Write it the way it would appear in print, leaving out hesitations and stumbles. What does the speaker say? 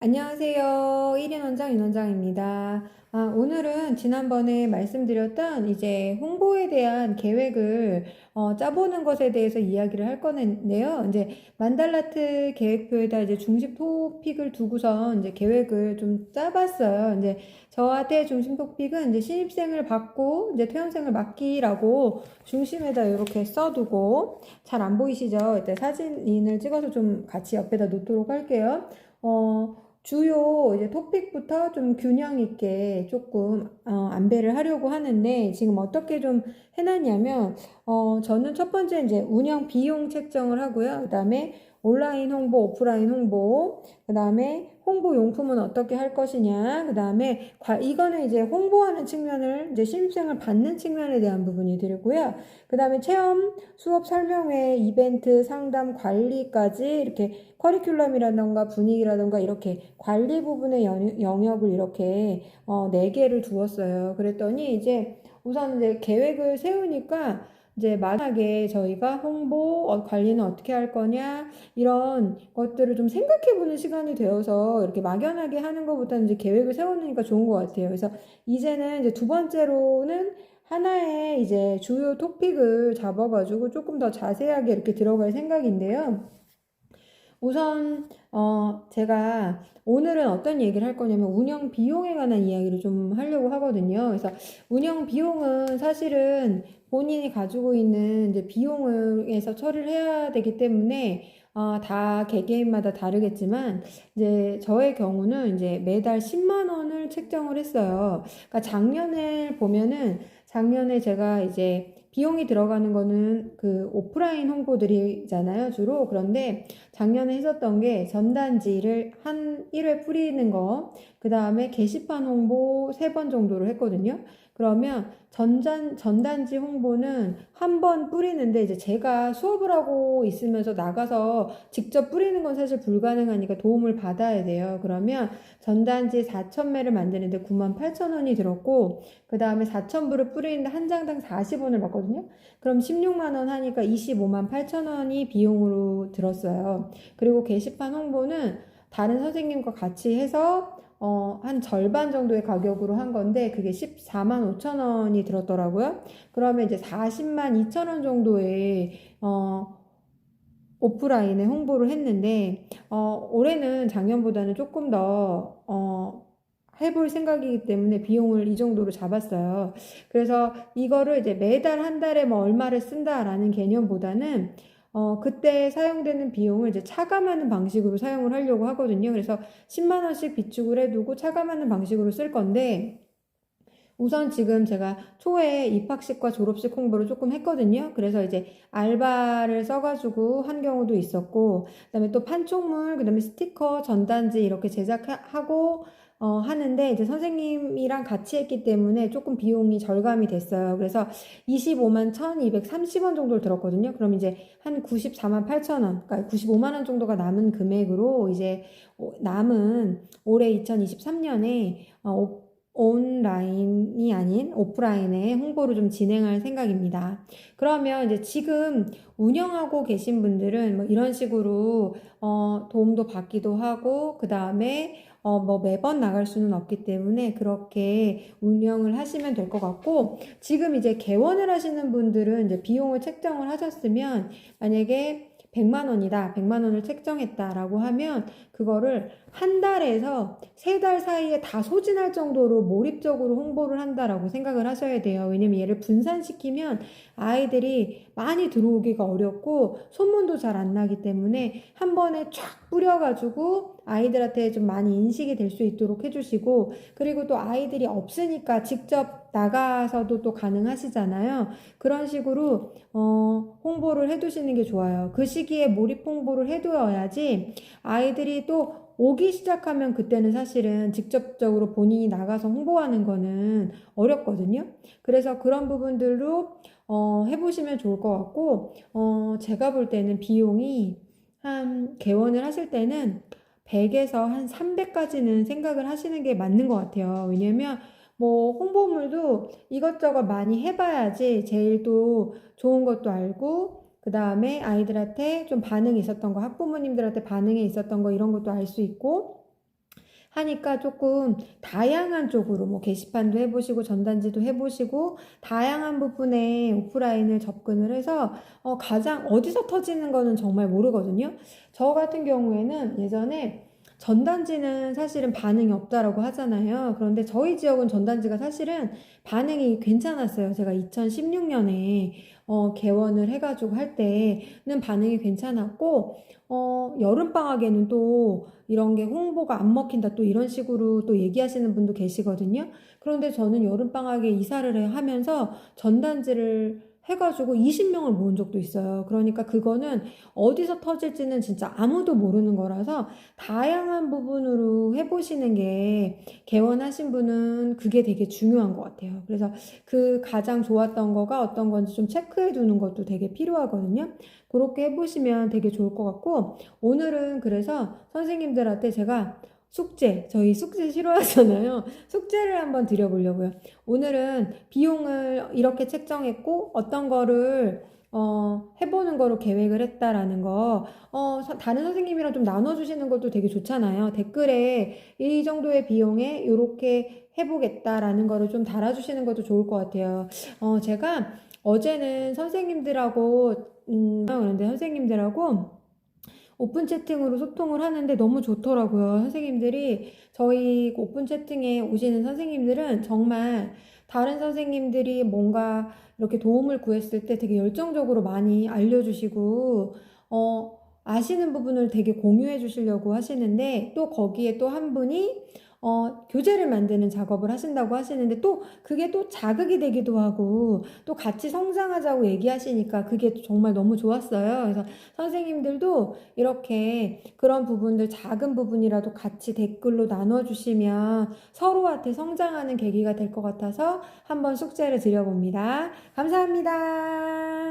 안녕하세요. 1인 원장 윤원장입니다. 오늘은 지난번에 말씀드렸던 이제 홍보에 대한 계획을 짜보는 것에 대해서 이야기를 할 건데요. 이제 만달라트 계획표에다 이제 중심 토픽을 두고선 이제 계획을 좀 짜봤어요. 이제 저한테 중심 토픽은 이제 신입생을 받고 이제 퇴원생을 맡기라고 중심에다 이렇게 써두고, 잘 안 보이시죠? 이때 사진을 찍어서 좀 같이 옆에다 놓도록 할게요. 주요 이제 토픽부터 좀 균형 있게 조금 안배를 하려고 하는데, 지금 어떻게 좀 해놨냐면, 저는 첫 번째 이제 운영 비용 책정을 하고요. 그다음에 온라인 홍보, 오프라인 홍보, 그다음에 홍보 용품은 어떻게 할 것이냐, 그다음에 이거는 이제 홍보하는 측면을, 이제 신입생을 받는 측면에 대한 부분이 들고요. 그다음에 체험, 수업 설명회, 이벤트, 상담, 관리까지 이렇게 커리큘럼이라던가 분위기라던가 이렇게 관리 부분의 영역을 이렇게 4개를 두었어요. 그랬더니 이제 우선 이제 계획을 세우니까 이제 마지막에 저희가 홍보 관리는 어떻게 할 거냐, 이런 것들을 좀 생각해 보는 시간이 되어서 이렇게 막연하게 하는 것보다는 이제 계획을 세우니까 좋은 것 같아요. 그래서 이제는 이제 두 번째로는 하나의 이제 주요 토픽을 잡아가지고 조금 더 자세하게 이렇게 들어갈 생각인데요. 우선 제가 오늘은 어떤 얘기를 할 거냐면 운영 비용에 관한 이야기를 좀 하려고 하거든요. 그래서 운영 비용은 사실은 본인이 가지고 있는 이제 비용에서 처리를 해야 되기 때문에 다 개개인마다 다르겠지만, 이제 저의 경우는 이제 매달 10만 원을 책정을 했어요. 그러니까 작년에 보면은, 작년에 제가 이제 비용이 들어가는 거는 그 오프라인 홍보들이잖아요, 주로. 그런데 작년에 했었던 게 전단지를 한 1회 뿌리는 거, 그 다음에 게시판 홍보 3번 정도를 했거든요. 그러면 전단지 홍보는 한 번 뿌리는데, 이제 제가 수업을 하고 있으면서 나가서 직접 뿌리는 건 사실 불가능하니까 도움을 받아야 돼요. 그러면 전단지 4,000매를 만드는데 98,000원이 들었고, 그 다음에 4,000부를 뿌리는데 한 장당 40원을 받거든요. 그럼 16만 원 하니까 25만 8천 원이 비용으로 들었어요. 그리고 게시판 홍보는 다른 선생님과 같이 해서 한 절반 정도의 가격으로 한 건데, 그게 14만 5천 원이 들었더라고요. 그러면 이제 40만 2천 원 정도의 오프라인에 홍보를 했는데, 올해는 작년보다는 조금 더 해볼 생각이기 때문에 비용을 이 정도로 잡았어요. 그래서 이거를 이제 매달 한 달에 뭐 얼마를 쓴다라는 개념보다는 그때 사용되는 비용을 이제 차감하는 방식으로 사용을 하려고 하거든요. 그래서 10만 원씩 비축을 해두고 차감하는 방식으로 쓸 건데, 우선 지금 제가 초에 입학식과 졸업식 홍보를 조금 했거든요. 그래서 이제 알바를 써가지고 한 경우도 있었고, 그다음에 또 판촉물, 그다음에 스티커, 전단지 이렇게 제작하고 하는데, 이제 선생님이랑 같이 했기 때문에 조금 비용이 절감이 됐어요. 그래서 25만 1,230원 정도를 들었거든요. 그럼 이제 한 94만 8천 원, 그러니까 95만 원 정도가 남은 금액으로 이제 남은 올해 2023년에 온라인이 아닌 오프라인의 홍보를 좀 진행할 생각입니다. 그러면 이제 지금 운영하고 계신 분들은 뭐 이런 식으로 도움도 받기도 하고, 그 다음에 뭐 매번 나갈 수는 없기 때문에 그렇게 운영을 하시면 될 것 같고, 지금 이제 개원을 하시는 분들은 이제 비용을 책정을 하셨으면, 만약에 100만 원이다, 100만 원을 책정했다라고 하면 그거를 한 달에서 3달 사이에 다 소진할 정도로 몰입적으로 홍보를 한다라고 생각을 하셔야 돼요. 왜냐면 얘를 분산시키면 아이들이 많이 들어오기가 어렵고 소문도 잘 안 나기 때문에 한 번에 쫙 뿌려가지고 아이들한테 좀 많이 인식이 될 수 있도록 해주시고, 그리고 또 아이들이 없으니까 직접 나가서도 또 가능하시잖아요. 그런 식으로 홍보를 해두시는 게 좋아요. 그 시기에 몰입 홍보를 해두어야지 아이들이 또 오기 시작하면, 그때는 사실은 직접적으로 본인이 나가서 홍보하는 거는 어렵거든요. 그래서 그런 부분들로 해보시면 좋을 것 같고, 제가 볼 때는 비용이 한 개원을 하실 때는 100에서 한 300까지는 생각을 하시는 게 맞는 것 같아요. 왜냐면 뭐 홍보물도 이것저것 많이 해봐야지 제일 또 좋은 것도 알고, 그 다음에 아이들한테 좀 반응이 있었던 거, 학부모님들한테 반응이 있었던 거, 이런 것도 알 수 있고, 하니까 조금 다양한 쪽으로 뭐 게시판도 해보시고 전단지도 해보시고 다양한 부분에 오프라인을 접근을 해서 가장 어디서 터지는 거는 정말 모르거든요. 저 같은 경우에는 예전에 전단지는 사실은 반응이 없다라고 하잖아요. 그런데 저희 지역은 전단지가 사실은 반응이 괜찮았어요. 제가 2016년에 개원을 해가지고 할 때는 반응이 괜찮았고, 여름방학에는 또 이런 게 홍보가 안 먹힌다 또 이런 식으로 또 얘기하시는 분도 계시거든요. 그런데 저는 여름방학에 이사를 하면서 전단지를 해가지고 20명을 모은 적도 있어요. 그러니까 그거는 어디서 터질지는 진짜 아무도 모르는 거라서 다양한 부분으로 해보시는 게 개원하신 분은 그게 되게 중요한 것 같아요. 그래서 그 가장 좋았던 거가 어떤 건지 좀 체크해 두는 것도 되게 필요하거든요. 그렇게 해보시면 되게 좋을 것 같고, 오늘은 그래서 선생님들한테 제가 저희 숙제 싫어하잖아요. 숙제를 한번 드려보려고요. 오늘은 비용을 이렇게 책정했고, 어떤 거를 해보는 거로 계획을 했다라는 거, 다른 선생님이랑 좀 나눠주시는 것도 되게 좋잖아요. 댓글에 이 정도의 비용에 이렇게 해보겠다라는 거를 좀 달아주시는 것도 좋을 것 같아요. 제가 어제는 선생님들하고, 그런데 선생님들하고 오픈 채팅으로 소통을 하는데 너무 좋더라고요. 선생님들이 저희 오픈 채팅에 오시는 선생님들은 정말 다른 선생님들이 뭔가 이렇게 도움을 구했을 때 되게 열정적으로 많이 알려주시고 아시는 부분을 되게 공유해 주시려고 하시는데 또 거기에 또 한 분이 교재를 만드는 작업을 하신다고 하시는데 또 그게 또 자극이 되기도 하고 또 같이 성장하자고 얘기하시니까 그게 정말 너무 좋았어요. 그래서 선생님들도 이렇게 그런 부분들 작은 부분이라도 같이 댓글로 나눠주시면 서로한테 성장하는 계기가 될 것 같아서 한번 숙제를 드려봅니다. 감사합니다.